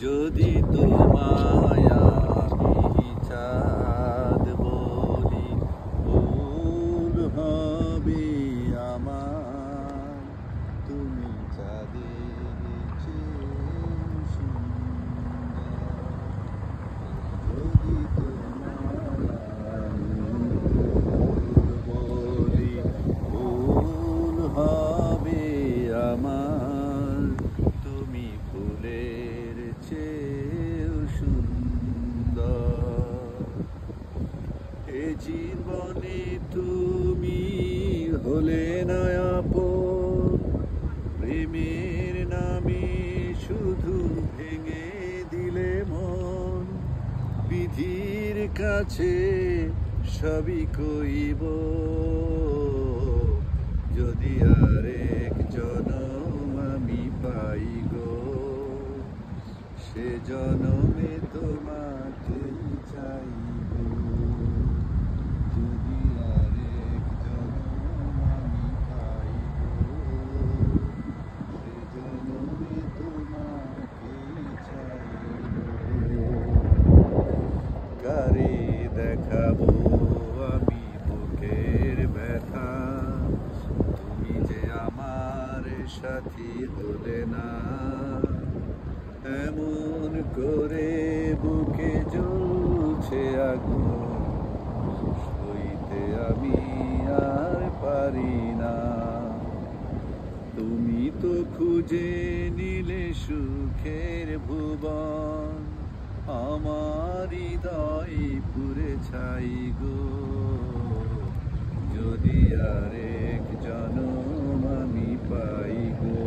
যদি তোমায় আমি চাঁদ বলি, ভুল হবে আমার। তুমি চাঁদের চেয়েও সুন্দর। যদি তোমায় আমি বলি, ভুল হবে আমার। তুমি ফুলের চেয়েও সুন্দর। এ জীবনে তুমি হলে না আপন, প্রেমের নামে শুধু ভেঙে দিলে মন। বিধির কাছে সবই কইব, যদি আরেক জনম আমি পাই গো, সে জনমে তোমাকেই চাইব। যদি আরেক জনম আমি পাই গো, সে জনমে তোমাকেই চাইব। কারে দেখাবো আমি বুকের ব্যথা, তুমি যে আমার সাথী হলে না। এমন করে বুকে জ্বলছে আগুন, সইতে আমি আর পারি না। তুমি তো খুঁজে নিলে সুখের ভুবন, আমার হৃদয় পুরে ছাই গো। যদি আরেক জনম আমি পাই গো,